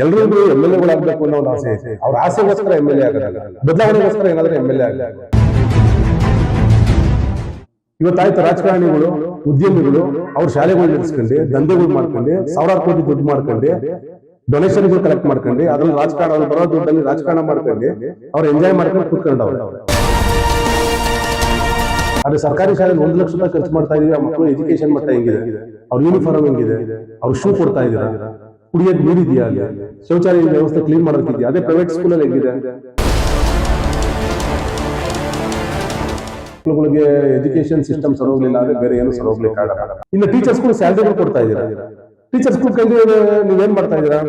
ಎಲ್ರಿಗೂ M L ಎಗಳಾಗಬೇಕು ಅನ್ನೋ ಒಂದು ಆಸೆ ಐತೆ. ಅವ್ರ ಆಸೆಗೋಸ್ಕರ ಎಂ ಎಲ್ ಎ ಆಗೋದಲ್ಲ, ಬದಲಾವಣೆಗೋಸ್ಕರ ಏನಾದ್ರೂ ಎಂ ಎಲ್ ಎ ಆಗಲ್ಲ. ಇವತ್ತಾಯ್ತು ರಾಜಕಾರಣಿಗಳು, ಉದ್ಯಮಿಗಳು ಅವ್ರ ಶಾಲೆಗಳು ನಡೆಸ್ಕೊಂಡು, ದಂಧೆಗಳು ಮಾಡ್ಕೊಂಡು, ಸಾವಿರಾರು ಕೋಟಿ ದುಡ್ಡು ಮಾಡ್ಕೊಂಡು, ಡೊನೇಷನ್ಗಳು ಕಲೆಕ್ಟ್ ಮಾಡ್ಕೊಂಡು, ಅದ್ರಲ್ಲಿ ರಾಜಕಾರಣ, ಅವ್ರು ಬರೋ ದುಡ್ಡಲ್ಲಿ ರಾಜಕಾರಣ ಮಾಡ್ಕೊಂಡು ಅವ್ರು ಎಂಜಾಯ್ ಮಾಡ್ಕೊಂಡು ಕೂತ್ಕೊಂಡವ್ರೆ. ಆದ್ರೆ ಸರ್ಕಾರಿ ಶಾಲೆಗೆ 1 ಲಕ್ಷ ರೂಪಾಯಿ ಖರ್ಚು ಮಾಡ್ತಾ ಇದೀವಿ. ಆ ಮಕ್ಕಳು ಎಜುಕೇಶನ್ ಮಟ್ಟ ಹೆಂಗಿದೆ, ಅವ್ರ ಯೂನಿಫಾರ್ಮ್ ಹೆಂಗಿದೆ, ಅವ್ರ ಶೂ ಕೊಡ್ತಾ ಇದೀರಾ, ಕುಡಿಯೋದು ನೀರಿದೆಯಾ, ಅಲ್ಲಿ ಶೌಚಾಲಯ ವ್ಯವಸ್ಥೆ ಕ್ಲೀನ್ ಮಾಡೋದಕ್ಕಿದೆಯಾ? ಅದೇ ಪ್ರೈವೇಟ್ ಸ್ಕೂಲಲ್ಲಿ ಹೆಂಗಿದೆ? ಮಕ್ಕಳುಗಳಿಗೆ ಎಜುಕೇಶನ್ ಸಿಸ್ಟಮ್ ಸರೋಗ್ಲಿಲ್ಲ ಅಂದ್ರೆ ಬೇರೆ ಏನು ಸರೋಗ್ಲಿಕ್ಕೆ ಆಗಲ್ಲ. ಇನ್ನು ಟೀಚರ್ಸ್ಗಳು ಸ್ಯಾಲರಿಗಳು ಕೊಡ್ತಾ ಇದೀರಾ. ಟೀಚರ್ಸ್ಗಳು ಕೈಲಿ ನೀವೇನ್ ಮಾಡ್ತಾ ಇದೀರಾ?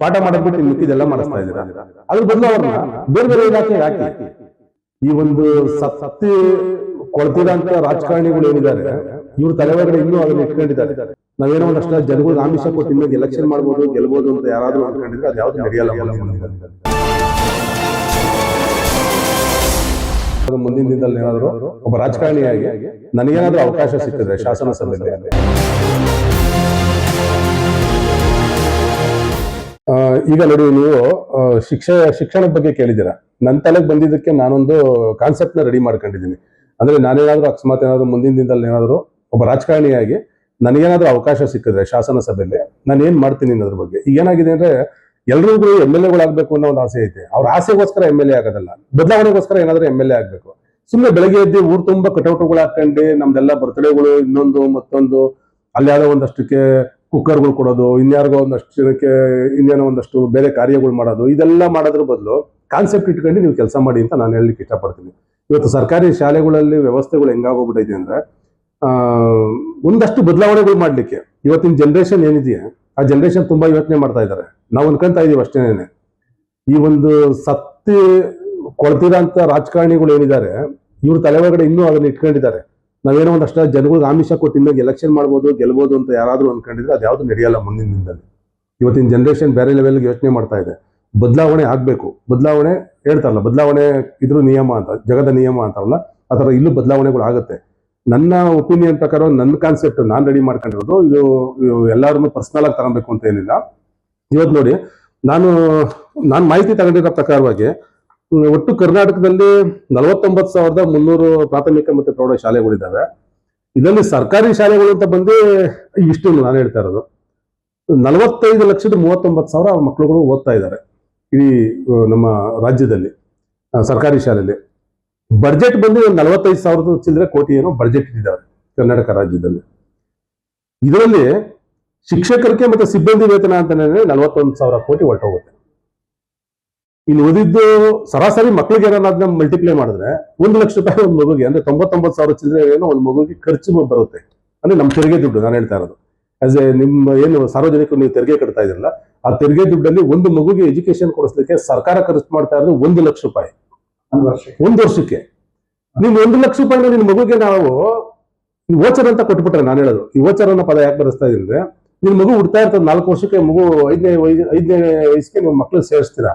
ಪಾಠ ಮಾಡೋದ್ಬಿಟ್ಟು ಮಿಕ್ಕಿದೆಲ್ಲ ಮಾಡಿಸ್ತಾ ಇದೀರಾ. ಅದ್ರ ಬದಲು ಅವ್ರನ್ನ ಬೇರೆ ಬೇರೆ ಇಲಾಖೆ ಹಾಕಿ. ಈ ಒಂದು ಸತ್ತಿ ಕೊಳ್ತಿರಂತ ರಾಜಕಾರಣಿಗಳು ಏನಿದ್ದಾರೆ, ಇವ್ರ ತಲೆವರ್ಗಡೆ ಇನ್ನೂ ಅದನ್ನ ಇಟ್ಕೊಂಡಿದ್ದಾರೆ. ನಾವೇನೋ ಒಂದಷ್ಟು ಜನಗಳಿಗೆ ಆಮಿಷ ಕೊಟ್ಟು ಇನ್ನು ಎಲೆಕ್ಷನ್ ಮಾಡ್ಬೋದು, ಗೆಲ್ಬಹುದು ಅಂತ ಯಾರಾದ್ರೂ ಅನ್ಕೊಂಡಿದ್ರೆ ಅದು ಯಾವ್ದು ನಡೆಯಲ್ಲ. ಮುಂದಿನ ದಿನದಲ್ಲಿ ಏನಾದ್ರು ಒಬ್ಬ ರಾಜಕಾರಣಿಯಾಗಿ ನನಗೇನಾದ್ರೂ ಅವಕಾಶ ಸಿಕ್ಕಿದ್ರೆ ಶಾಸನ ಸಭೆಯಲ್ಲಿ, ಈಗ ನೋಡಿ, ನೀವು ಶಿಕ್ಷಣದ ಬಗ್ಗೆ ಕೇಳಿದ್ದೀರಾ. ನನ್ನ ತಲೆಗೆ ಬಂದಿದ್ದಕ್ಕೆ ನಾನೊಂದು ಕಾನ್ಸೆಪ್ಟ್ ನ ರೆಡಿ ಮಾಡ್ಕೊಂಡಿದ್ದೀನಿ. ಅಂದ್ರೆ ನಾನೇನಾದ್ರೂ ಅಕಸ್ಮಾತ್ ಏನಾದ್ರು ಮುಂದಿನ ದಿನದಲ್ಲಿ ಏನಾದ್ರು ಒಬ್ಬ ರಾಜಕಾರಣಿಯಾಗಿ ನನಗೇನಾದ್ರೂ ಅವಕಾಶ ಸಿಕ್ಕಿದ್ರೆ ಶಾಸನ ಸಭೆಯಲ್ಲಿ ನಾನು ಏನ್ ಮಾಡ್ತೀನಿ ಅನ್ನೋದ್ರ ಬಗ್ಗೆ. ಈಗ ಏನಾಗಿದೆ ಅಂದ್ರೆ ಎಲ್ರಿಗೂ ಎಂ ಎಲ್ ಎಗಳಾಗಬೇಕು ಅನ್ನೋ ಒಂದು ಆಸೆ ಐತೆ. ಅವ್ರ ಆಸೆಗೋಸ್ಕರ ಎಂ ಎಲ್ ಎ ಆಗೋದಲ್ಲ, ಬದಲಾವಣೆಗೋಸ್ಕರ ಏನಾದ್ರೂ ಎಂ ಎಲ್ ಎ ಆಗಬೇಕು. ಸುಮ್ಮನೆ ಬೆಳಗ್ಗೆ ಎದ್ದು ಊರು ತುಂಬಾ ಕಟೌಟ್ಗಳು ಹಾಕೊಂಡು ನಮ್ದೆಲ್ಲ ಬರ್ತಡೇಗಳು, ಇನ್ನೊಂದು ಮತ್ತೊಂದು, ಅಲ್ಲಿ ಯಾವ್ದೋ ಒಂದಷ್ಟಕ್ಕೆ ಕುಕ್ಕರ್ಗಳು ಕೊಡೋದು, ಇನ್ಯಾರಿಗೋ ಒಂದಷ್ಟು ಜನಕ್ಕೆ ಇನ್ನೇನೋ ಒಂದಷ್ಟು ಬೇರೆ ಕಾರ್ಯಗಳು ಮಾಡೋದು, ಇದೆಲ್ಲ ಮಾಡೋದ್ರ ಬದಲು ಕಾನ್ಸೆಪ್ಟ್ ಇಟ್ಕೊಂಡು ನೀವು ಕೆಲಸ ಮಾಡಿ ಅಂತ ನಾನು ಹೇಳಲಿಕ್ಕೆ ಇಷ್ಟಪಡ್ತೀನಿ. ಇವತ್ತು ಸರ್ಕಾರಿ ಶಾಲೆಗಳಲ್ಲಿ ವ್ಯವಸ್ಥೆಗಳು ಹೆಂಗಾಗೋಗ್ಬಿಟ್ಟಿದೆ ಅಂದ್ರೆ, ಒಂದಷ್ಟು ಬದಲಾವಣೆಗಳು ಮಾಡ್ಲಿಕ್ಕೆ ಇವತ್ತಿನ ಜನರೇಷನ್ ಏನಿದೆಯಾ, ಆ ಜನರೇಷನ್ ತುಂಬಾ ಯೋಚನೆ ಮಾಡ್ತಾ ಇದ್ದಾರೆ. ನಾವು ಅನ್ಕೊಂತ ಇದೀವಿ ಅಷ್ಟೇನೆ. ಈ ಒಂದು ಸತ್ತಿ ಕೊಳ್ತಿರಂತ ರಾಜಕಾರಣಿಗಳು ಏನಿದ್ದಾರೆ, ಇವ್ರ ತಲೆವರ್ಗಡೆ ಇನ್ನೂ ಅದನ್ನ ಇಟ್ಕೊಂಡಿದ್ದಾರೆ. ನಾವೇನೋ ಒಂದಷ್ಟು ಜನಗಳಿಗೆ ಆಮಿಷ ಕೊಟ್ಟು ಇನ್ನು ಎಲೆಕ್ಷನ್ ಮಾಡ್ಬೋದು, ಗೆಲ್ಬಹುದು ಅಂತ ಯಾರಾದ್ರೂ ಅನ್ಕೊಂಡಿದ್ರೆ ಅದು ಯಾವ್ದು ನಡೆಯಲ್ಲ ಮುಂದಿನ ದಿನದಲ್ಲಿ. ಇವತ್ತಿನ ಜನರೇಷನ್ ಬೇರೆ ಲೆವೆಲ್ಗೆ ಯೋಚನೆ ಮಾಡ್ತಾ ಇದೆ. ಬದಲಾವಣೆ ಆಗ್ಬೇಕು. ಬದಲಾವಣೆ ಹೇಳ್ತಾರಲ್ಲ, ಬದಲಾವಣೆ ಇದ್ರ ನಿಯಮ ಅಂತ, ಜಗದ ನಿಯಮ ಅಂತಾರಲ್ಲ, ಆ ಥರ ಇಲ್ಲೂ ಬದಲಾವಣೆಗಳು ಆಗುತ್ತೆ. ನನ್ನ ಒಪಿನಿಯನ್ ಪ್ರಕಾರ, ನನ್ನ ಕಾನ್ಸೆಪ್ಟ್ ನಾನು ರೆಡಿ ಮಾಡ್ಕೊಂಡಿರೋದು, ಇದು ಎಲ್ಲಾರನ್ನು ಪರ್ಸನಲ್ ಆಗಿ ತಗೊಬೇಕು ಅಂತ ಏನಿಲ್ಲ. ಇವತ್ತು ನೋಡಿ, ನಾನು ಮಾಹಿತಿ ತಗೊಂಡಿರೋ ಪ್ರಕಾರವಾಗಿ ಒಟ್ಟು ಕರ್ನಾಟಕದಲ್ಲಿ 49,300 ಪ್ರಾಥಮಿಕ ಮತ್ತು ಪ್ರೌಢ ಶಾಲೆಗಳಿದ್ದಾವೆ. ಇದರಲ್ಲಿ ಸರ್ಕಾರಿ ಶಾಲೆಗಳು ಅಂತ ಬಂದು ಇಷ್ಟು ನಾನು ಹೇಳ್ತಾ ಇರೋದು 45,39,000 ಮಕ್ಕಳುಗಳು ಓದ್ತಾ ಇದ್ದಾರೆ ಈ ನಮ್ಮ ರಾಜ್ಯದಲ್ಲಿ ಸರ್ಕಾರಿ ಶಾಲೆಯಲ್ಲಿ. ಬಡ್ಜೆಟ್ ಬಂದು 45,000 ಚಿಲ್ಲರೆ ಕೋಟಿ ಏನೋ ಬಡ್ಜೆಟ್ ಇಟ್ಟಿದ್ದಾರೆ ಕರ್ನಾಟಕ ರಾಜ್ಯದಲ್ಲಿ. ಇದರಲ್ಲಿ ಶಿಕ್ಷಕರಿಗೆ ಮತ್ತೆ ಸಿಬ್ಬಂದಿ ವೇತನ ಅಂತಾನೆ 41,000 ಕೋಟಿ ಹೊರಟೋಗುತ್ತೆ. ಇನ್ನು ಉಳಿದಿದ್ದು ಸರಾಸರಿ ಮಕ್ಕಳಿಗೆ ಏನಾದ್ನ ಮಲ್ಟಿಪ್ಲೈ ಮಾಡಿದ್ರೆ 1 ಲಕ್ಷ ರೂಪಾಯಿ ಒಂದು ಮಗುಗೆ, ಅಂದ್ರೆ 99,000 ಚಿಲ್ಲರೆ ಏನೋ ಒಂದು ಮಗುಗೆ ಖರ್ಚು ಬರುತ್ತೆ. ಅಂದ್ರೆ ನಮ್ಮ ತೆರಿಗೆ ದುಡ್ಡು ನಾನು ಹೇಳ್ತಾ ಇರೋದು. ಆಸ್ ಎ ನಿಮ್ಮ ಏನು ಸಾರ್ವಜನಿಕರು ನೀವು ತೆರಿಗೆ ಕಟ್ತಾ ಇದ್ರಲ್ಲ, ಆ ತೆರಿಗೆ ದುಡ್ಡಲ್ಲಿ ಒಂದು ಮಗುಗೆ ಎಜುಕೇಶನ್ ಕೊಡಿಸ್ಲಿಕ್ಕೆ ಸರ್ಕಾರ ಖರ್ಚು ಮಾಡ್ತಾ ಇರೋದು 1 ಲಕ್ಷ ರೂಪಾಯಿ ಒಂದು ವರ್ಷಕ್ಕೆ. ನೀವು 1 ಲಕ್ಷ ರೂಪಾಯಿನ ನಿನ್ನ ಮಗುಗೆ ನಾವು ವೋಚರ್ ಅಂತ ಕೊಟ್ಬಿಟ್ರೆ, ನಾನು ಹೇಳೋದು ಈ ವೋಚರ್ ಅನ್ನೋ ಪದ ಯಾಕೆ ಬರೆಸ್ತಾ ಇದೀನಿ ಅಂದ್ರೆ, ನಿನ್ ಮಗು ಹುಡ್ತಾ ಇರ್ತದೆ 4 ವರ್ಷಕ್ಕೆ, ಮಗು 5ನೇ ವಯಸ್ಸಿಗೆ ನೀವು ಮಕ್ಳು ಸೇರಿಸ್ತೀರಾ,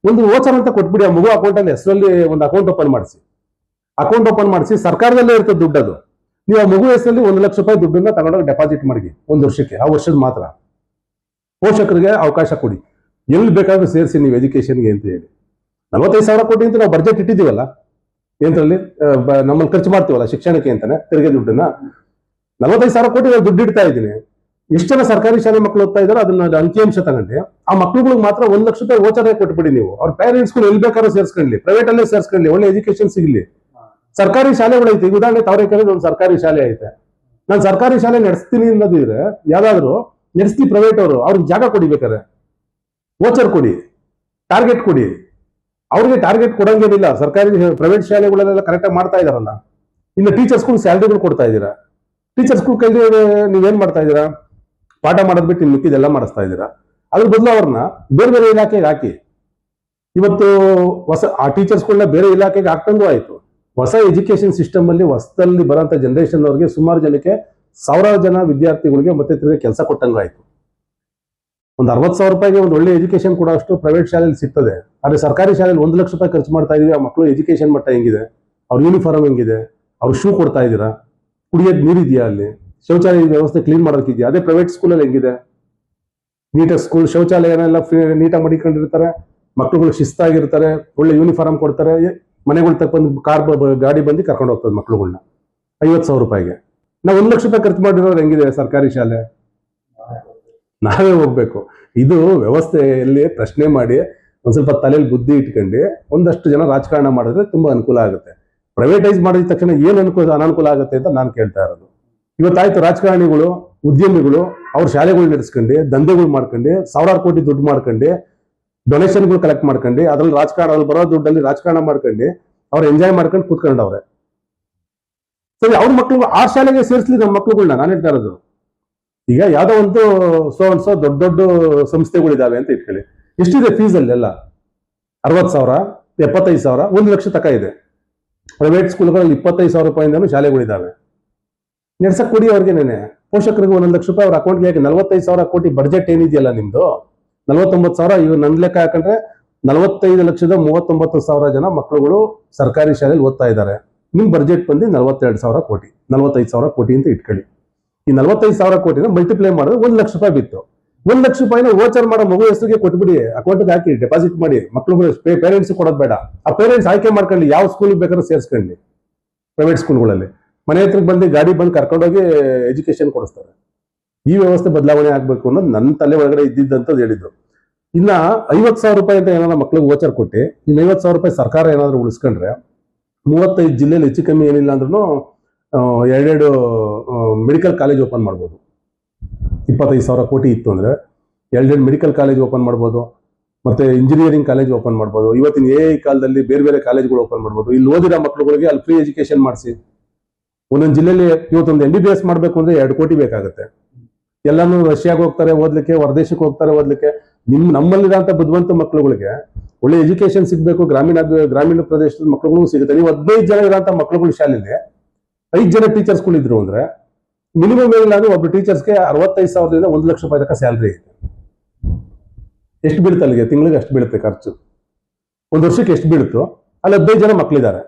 ಒಂದು ವೋಚರ್ ಅಂತ ಕೊಟ್ಬಿಡಿ. ಆ ಮಗು ಅಕೌಂಟಲ್ಲಿ ಹೆಸರಲ್ಲಿ ಒಂದು ಅಕೌಂಟ್ ಓಪನ್ ಮಾಡಿಸಿ ಸರ್ಕಾರದಲ್ಲೇ ಇರ್ತದೆ ದುಡ್ಡು. ಅದು ನೀವು ಆ ಮಗು ಹೆಸರಲ್ಲಿ 1 ಲಕ್ಷ ರೂಪಾಯಿ ದುಡ್ಡನ್ನ ತಗೊಂಡೋಗಿ ಡೆಪಾಸಿಟ್ ಮಾಡಿ 1 ವರ್ಷಕ್ಕೆ, ಆ ವರ್ಷದ ಮಾತ್ರ. ಪೋಷಕರಿಗೆ ಅವಕಾಶ ಕೊಡಿ, ಎಲ್ಲಿ ಬೇಕಾದ್ರೂ ಸೇರಿಸಿ ನೀವು ಎಜುಕೇಶನ್ಗೆ ಅಂತ ಹೇಳಿ. 45,000 ಕೋಟಿ ಅಂತ ನಾವು ಬಡ್ಜೆಟ್ ಇಟ್ಟಿದ್ದೀವಲ್ಲ, ಏನ್ರಲ್ಲಿ ನಮ್ಮಲ್ಲಿ ಖರ್ಚು ಮಾಡ್ತೀವಲ್ಲ ಶಿಕ್ಷಣಕ್ಕೆ ಅಂತಾನೆ ತೆರಿಗೆ ದುಡ್ಡನ್ನ. 45,000 ಕೋಟಿ ನಾವು ದುಡ್ಡು ಇಡ್ತಾ ಇದ್ದೀನಿ. ಎಷ್ಟು ಜನ ಸರ್ಕಾರಿ ಶಾಲೆ ಮಕ್ಕಳು ಓದ್ತಾ ಇದಾರೆ ಅದನ್ನ ಅಂಕಿಅಂಶ ತಗೊಂಡು ಆ ಮಕ್ಳುಗಳಿಗೆ ಮಾತ್ರ 1 ಲಕ್ಷ ರೂಪಾಯಿ ವೋಚರೇ ಕೊಟ್ಬಿಡಿ. ನೀವು ಅವ್ರ ಪೇರೆಂಟ್ಸ್ಗಳು ಎಲ್ಲಿ ಬೇಕಾದ್ರೂ ಸೇರ್ಸ್ಕೊಳ್ಳಿ, ಪ್ರೈವೇಟ್ ಅಲ್ಲೇ ಸೇರ್ಸ್ಕೊಳ್ಳಿ, ಒಳ್ಳೆ ಎಜುಕೇಶನ್ ಸಿಗಲಿ. ಸರ್ಕಾರಿ ಶಾಲೆಗಳು ಐತೆ. ಉದಾಹರಣೆ ತಾವರೆಕೆರೆಗೆ ಒಂದು ಸರ್ಕಾರಿ ಶಾಲೆ ಐತೆ. ನಾನು ಸರ್ಕಾರಿ ಶಾಲೆ ನಡೆಸ್ತೀನಿ ಅನ್ನೋದಿದ್ರೆ ಯಾವ್ದಾದ್ರು ನಡೆಸ್ತಿ ಪ್ರೈವೇಟ್ ಅವರು, ಅವ್ರಿಗೆ ಜಾಗ ಕೊಡಿಬೇಕಾರೆ ವೋಚರ್ ಕೊಡಿ, ಟಾರ್ಗೆಟ್ ಕೊಡಿ. ಅವ್ರಿಗೆ ಟಾರ್ಗೆಟ್ ಕೊಡಂಗೇನಿಲ್ಲ. ಸರ್ಕಾರಿ ಪ್ರೈವೇಟ್ ಶಾಲೆಗಳೆಲ್ಲ ಕರೆಕ್ಟಾಗಿ ಮಾಡ್ತಾ ಇದಾರಲ್ಲ. ಇನ್ನು ಟೀಚರ್ಸ್ಗಳು ಸ್ಯಾಲರಿಗಳು ಕೊಡ್ತಾ ಇದ್ದೀರಾ. ಟೀಚರ್ಸ್ಗಳು ಕೈಲಿ ನೀವೇನ್ ಮಾಡ್ತಾ ಇದ್ದೀರಾ? ಪಾಠ ಮಾಡೋದ್ ಬಿಟ್ಟು ಇನ್ನು ಮಿಕ್ಕಿದೆಲ್ಲ ಮಾಡಿಸ್ತಾ ಇದ್ದೀರಾ. ಅದ್ರ ಬದಲು ಅವ್ರನ್ನ ಬೇರೆ ಬೇರೆ ಇಲಾಖೆಗೆ ಹಾಕಿ. ಇವತ್ತು ಆ ಟೀಚರ್ಸ್ಗಳನ್ನ ಬೇರೆ ಇಲಾಖೆಗೆ ಹಾಕ್ತಂಗೂ ಆಯ್ತು. ಹೊಸ ಎಜುಕೇಶನ್ ಸಿಸ್ಟಮ್ ಅಲ್ಲಿ ಹೊಸದಲ್ಲಿ ಬರೋಂಥ ಜನರೇಷನ್ ಅವ್ರಿಗೆ ಸುಮಾರು ಜನಕ್ಕೆ 1,000 ಜನ ವಿದ್ಯಾರ್ಥಿಗಳಿಗೆ ಮತ್ತೆ ತಿರುಗಿ ಕೆಲಸ ಕೊಟ್ಟಂಗಾಯ್ತು. ಒಂದು 60,000 ರೂಪಾಯಿಗೆ ಒಂದು ಒಳ್ಳೆ ಎಜುಕೇಶನ್ ಕೊಡೋ ಅಷ್ಟು ಪ್ರೈವೇಟ್ ಶಾಲೆಯಲ್ಲಿ ಸಿಗ್ತದೆ. ಆದ್ರೆ ಸರ್ಕಾರಿ ಶಾಲೆಯಲ್ಲಿ 1 ಲಕ್ಷ ರೂಪಾಯಿ ಖರ್ಚು ಮಾಡ್ತಾ ಇದೀವಿ. ಆ ಮಕ್ಕಳು ಎಜುಕೇಶನ್ ಮಟ್ಟ ಹೆಂಗಿದೆ, ಅವ್ರ ಯೂನಿಫಾರ್ಮ್ ಹೆಂಗಿದೆ, ಅವ್ರ ಶೂ ಕೊಡ್ತಾ ಇದ್ದೀರಾ, ಕುಡಿಯೋದು ನೀರಿದೆಯಾ, ಅಲ್ಲಿ ಶೌಚಾಲಯ ವ್ಯವಸ್ಥೆ ಕ್ಲೀನ್ ಮಾಡೋದಕ್ಕಿದೆಯಾ? ಅದೇ ಪ್ರೈವೇಟ್ ಸ್ಕೂಲಲ್ಲಿ ಹೆಂಗಿದೆ? ನೀಟಾಗಿ ಸ್ಕೂಲ್ ಶೌಚಾಲಯನೆಲ್ಲ ನೀಟಾಗಿ ಮಡಿಕೊಂಡಿರ್ತಾರೆ, ಮಕ್ಳುಗಳು ಶಿಸ್ತಾಗಿರ್ತಾರೆ, ಒಳ್ಳೆ ಯೂನಿಫಾರ್ಮ್ ಕೊಡ್ತಾರೆ, ಮನೆಗಳು ತಗೊಂಡು ಗಾಡಿ ಬಂದು ಕರ್ಕೊಂಡು ಹೋಗ್ತದೆ ಮಕ್ಳುಗಳ್ನ 50,000 ರೂಪಾಯಿಗೆ. ನಾವು 1 ಲಕ್ಷ ರೂಪಾಯಿ ಖರ್ಚು ಮಾಡಿರೋರು ಹೆಂಗಿದೆ ಸರ್ಕಾರಿ ಶಾಲೆ? ನಾವೇ ಹೋಗ್ಬೇಕು. ಇದು ವ್ಯವಸ್ಥೆಯಲ್ಲಿ ಪ್ರಶ್ನೆ ಮಾಡಿ ಒಂದ್ ಸ್ವಲ್ಪ ತಲೆಯಲ್ಲಿ ಬುದ್ಧಿ ಇಟ್ಕೊಂಡು ಒಂದಷ್ಟು ಜನ ರಾಜಕಾರಣ ಮಾಡಿದ್ರೆ ತುಂಬಾ ಅನುಕೂಲ ಆಗುತ್ತೆ. ಪ್ರೈವೇಟೈಸ್ ಮಾಡಿದ ತಕ್ಷಣ ಏನ್ ಅನಾನುಕೂಲ ಆಗುತ್ತೆ ಅಂತ ನಾನು ಕೇಳ್ತಾ ಇರೋದು. ಇವತ್ತಾಯ್ತು ರಾಜಕಾರಣಿಗಳು, ಉದ್ಯಮಿಗಳು ಅವ್ರ ಶಾಲೆಗಳು ನಡೆಸ್ಕೊಂಡು, ದಂಧೆಗಳು ಮಾಡ್ಕೊಂಡು, ಸಾವಿರಾರು ಕೋಟಿ ದುಡ್ಡು ಮಾಡ್ಕೊಂಡು, ಡೊನೇಷನ್ಗಳು ಕಲೆಕ್ಟ್ ಮಾಡ್ಕೊಂಡು, ಅದ್ರಲ್ಲಿ ರಾಜಕಾರಣ ಬರೋ ದುಡ್ಡಲ್ಲಿ ರಾಜಕಾರಣ ಮಾಡ್ಕೊಂಡು ಅವ್ರು ಎಂಜಾಯ್ ಮಾಡ್ಕೊಂಡು ಕೂತ್ಕೊಂಡವ್ರೆ. ಸರಿ, ಅವ್ರ ಮಕ್ಳು ಆ ಶಾಲೆಗೆ ಸೇರಿಸ್ಲಿ ನಮ್ಮ ಮಕ್ಳುಗಳನ್ನ. ನಾನು ಹೇಳ್ತಾ ಇರೋದು, ಈಗ ಯಾವ್ದೋ ಒಂದು ಸೋ ದೊಡ್ಡ ದೊಡ್ಡ ಸಂಸ್ಥೆಗಳಿದಾವೆ ಅಂತ ಇಟ್ಕೊಳ್ಳಿ. ಎಷ್ಟಿದೆ ಫೀಸ್ ಅಲ್ಲೆಲ್ಲ? 60,000, 75,000, 1 ಲಕ್ಷ ತಕ ಇದೆ. ಪ್ರೈವೇಟ್ ಸ್ಕೂಲ್ಗಳಲ್ಲಿ 25,000 ರೂಪಾಯಿಂದನೂ ಶಾಲೆಗಳಿದಾವೆ. ನಡ್ಸಕ್ ಕೊಡಿ ಅವ್ರಿಗೆ. ಪೋಷಕರಿಗೆ 1 ಲಕ್ಷ ರೂಪಾಯಿ ಅವ್ರ ಅಕೌಂಟ್ಗೆ ಹಾಕಿ. 45,000 ಕೋಟಿ ಬಡ್ಜೆಟ್ ಏನಿದೆಯಲ್ಲ ನಿಮ್ದು, 49,000 ಇವ್ ನನ್ನ ಲೆಕ್ಕ ಹಾಕೊಂಡ್ರೆ 45,39,000 ಜನ ಮಕ್ಕಳುಗಳು ಸರ್ಕಾರಿ ಶಾಲೆಯಲ್ಲಿ ಓದ್ತಾ ಇದ್ದಾರೆ. ನಿಮ್ ಬಡ್ಜೆಟ್ ಬಂದು 42,000 ಕೋಟಿ, 45,000 ಕೋಟಿ ಅಂತ ಇಟ್ಕೊಳ್ಳಿ. ಈ 45,000 ಕೋಟಿನ ಮಲ್ಟಿಪ್ಲೈ ಮಾಡಿದ್ರೆ 1 ಲಕ್ಷ ರೂಪಾಯಿ ಬಿತ್ತು. 1 ಲಕ್ಷ ರೂಪಾಯಿನ ವೋಚರ್ ಮಾಡೋ ಮಗು ಹೆಸರಿಗೆ ಕೊಟ್ಬಿಡಿ, ಅಕೌಂಟ್ಗೆ ಹಾಕಿ ಡೆಪಾಸಿಟ್ ಮಾಡಿ. ಮಕ್ಳುಗಳು ಪೇರೆಂಟ್ಸ್ ಕೊಡೋದು ಬೇಡ. ಆ ಪೇರೆಂಟ್ಸ್ ಆಯ್ಕೆ ಮಾಡ್ಕೊಳ್ಳಿ ಯಾವ ಸ್ಕೂಲ್ ಬೇಕಾದ್ರೂ ಸೇರಿಸ್ಕೊಳ್ಳಿ. ಪ್ರೈವೇಟ್ ಸ್ಕೂಲ್ಗಳಲ್ಲಿ ಮನೆ ಹತ್ರಕ್ಕೆ ಬಂದು ಗಾಡಿ ಬಂದು ಕರ್ಕೊಂಡೋಗಿ ಎಜುಕೇಶನ್ ಕೊಡಿಸ್ತಾರೆ. ಈ ವ್ಯವಸ್ಥೆ ಬದಲಾವಣೆ ಆಗ್ಬೇಕು ಅನ್ನೋದು ನನ್ನ ತಲೆ ಒಳಗಡೆ ಇದ್ದಿದ್ದಂತದ್ದು ಹೇಳಿದ್ರು. ಇನ್ನ 50,000 ರೂಪಾಯಿ ಅಂತ ಏನಾದ್ರು ಮಕ್ಳಿಗೆ ವೋಚರ್ ಕೊಟ್ಟು ಇನ್ನು 50,000 ರೂಪಾಯಿ ಸರ್ಕಾರ ಏನಾದ್ರು ಉಳಿಸ್ಕೊಂಡ್ರೆ 35 ಜಿಲ್ಲೆಯಲ್ಲಿ ಹೆಚ್ಚು ಕಮ್ಮಿ ಏನಿಲ್ಲ ಅಂದ್ರೂ 2 ಮೆಡಿಕಲ್ ಕಾಲೇಜ್ ಓಪನ್ ಮಾಡ್ಬೋದು. 25,000 ಕೋಟಿ ಇತ್ತು ಅಂದ್ರೆ 2 ಮೆಡಿಕಲ್ ಕಾಲೇಜ್ ಓಪನ್ ಮಾಡ್ಬೋದು, ಮತ್ತೆ ಇಂಜಿನಿಯರಿಂಗ್ ಕಾಲೇಜ್ ಓಪನ್ ಮಾಡ್ಬೋದು. ಇವತ್ತಿನ AI ಕಾಲದಲ್ಲಿ ಬೇರೆ ಬೇರೆ ಕಾಲೇಜ್ಗಳು ಓಪನ್ ಮಾಡ್ಬೋದು. ಇಲ್ಲಿ ಓದಿರೋ ಮಕ್ಳುಗಳಿಗೆ ಅಲ್ಲಿ ಫ್ರೀ ಎಜುಕೇಶನ್ ಮಾಡಿಸಿ. ಒಂದೊಂದು ಜಿಲ್ಲೆಯಲ್ಲಿ ಇವತ್ತೊಂದು MBBS ಮಾಡಬೇಕು ಅಂದ್ರೆ 2 ಕೋಟಿ ಬೇಕಾಗುತ್ತೆ. ಎಲ್ಲಾನು ರಷ್ಯಾಗೆ ಹೋಗ್ತಾರೆ ಓದ್ಲಿಕ್ಕೆ, ಹೊರದೇಶಕ್ಕೆ ಹೋಗ್ತಾರೆ ಓದ್ಲಿಕ್ಕೆ. ನಮ್ಮಲ್ಲಿರೋಂಥ ಬುದ್ಧಿವಂತ ಮಕ್ಳುಗಳಿಗೆ ಒಳ್ಳೆ ಎಜುಕೇಶನ್ ಸಿಗ್ಬೇಕು. ಗ್ರಾಮೀಣ ಪ್ರದೇಶದ ಮಕ್ಳುಗಳು ಸಿಗುತ್ತೆ. ನೀವು 15 ಜನ ಇರೋಂಥ ಮಕ್ಳುಗಳು ಶಾಲೆಯಲ್ಲಿ 5 ಜನ ಟೀಚರ್ಸ್ಗಳು ಇದ್ರು ಅಂದ್ರೆ ಮಿನಿಮಮ್ ಏನಿಲ್ಲ ಅಂದ್ರೆ ಒಬ್ರು ಟೀಚರ್ಸ್ಗೆ 65,000ದಿಂದ 1 ಲಕ್ಷ ರೂಪಾಯಿ ತನಕ ಸ್ಯಾಲ್ರಿ ಐತೆ. ಎಷ್ಟು ಬೀಳುತ್ತೆ ಅಲ್ಲಿಗೆ? ತಿಂಗಳಿಗೆ ಅಷ್ಟು ಬೀಳುತ್ತೆ ಖರ್ಚು. ಒಂದು ವರ್ಷಕ್ಕೆ ಎಷ್ಟು ಬೀಳುತ್ತೋ ಅಲ್ಲಿ 15 ಜನ ಮಕ್ಳಿದ್ದಾರೆ.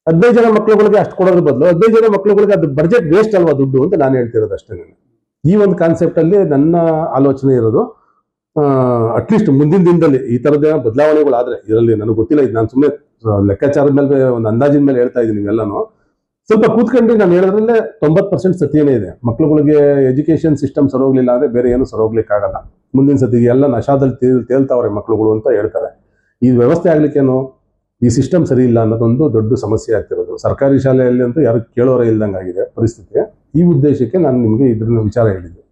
15 ಜನ ಮಕ್ಳುಗಳಿಗೆ ಅಷ್ಟು ಕೊಡೋದ್ರ ಬದಲು 15 ಜನ ಮಕ್ಳುಗಳಿಗೆ ಅದು ಬಡ್ಜೆಟ್ ವೇಸ್ಟ್ ಅಲ್ವಾ ದುಡ್ಡು ಅಂತ ನಾನು ಹೇಳ್ತಿರೋದು ಅಷ್ಟೇ. ಈ ಒಂದು ಕಾನ್ಸೆಪ್ಟ್ ಅಲ್ಲಿ ನನ್ನ ಆಲೋಚನೆ ಇರೋದು. ಅಟ್ಲೀಸ್ಟ್ ಮುಂದಿನ ದಿನದಲ್ಲಿ ಈ ತರದ ಬದಲಾವಣೆಗಳಾದ್ರೆ, ಇದರಲ್ಲಿ ನನಗೆ ಗೊತ್ತಿಲ್ಲ, ಇದು ನಾನು ಸುಮ್ಮನೆ ಲೆಕ್ಕಾಚಾರದ ಮೇಲೆ ಒಂದು ಅಂದಾಜಿನ ಮೇಲೆ ಹೇಳ್ತಾ ಇದ್ದೀನಿ. ನೀವೆಲ್ಲಾನು ಸ್ವಲ್ಪ ಕೂತ್ಕೊಂಡು ನಾನು ಹೇಳೋದ್ರಲ್ಲೇ 90% ಸತ್ಯನೇ ಇದೆ. ಮಕ್ಳುಗಳಿಗೆ ಎಜುಕೇಶನ್ ಸಿಸ್ಟಮ್ ಸರೋಗ್ಲಿಲ್ಲ ಅಂದ್ರೆ ಬೇರೆ ಏನು ಸರೋಗ್ಲಿಕ್ಕೆ ಆಗಲ್ಲ. ಮುಂದಿನ ಸತಿ ಎಲ್ಲ ನಶಾದಲ್ಲಿ ತೇಲ್ತಾವ್ರೆ ಮಕ್ಳುಗಳು ಅಂತ ಹೇಳ್ತಾರೆ. ಈ ವ್ಯವಸ್ಥೆ ಆಗ್ಲಿಕ್ಕೇನು ಈ ಸಿಸ್ಟಮ್ ಸರಿ ಇಲ್ಲ ಅನ್ನೋದೊಂದು ದೊಡ್ಡ ಸಮಸ್ಯೆ ಆಗ್ತಿರೋದು. ಸರ್ಕಾರಿ ಶಾಲೆಯಲ್ಲಿ ಅಂತೂ ಯಾರು ಕೇಳೋರೇ ಇಲ್ದಂಗೆ ಆಗಿದೆ ಪರಿಸ್ಥಿತಿ. ಈ ಉದ್ದೇಶಕ್ಕೆ ನಾನು ನಿಮಗೆ ಇದ್ರ ವಿಚಾರ ಹೇಳಿದ್ದೆ.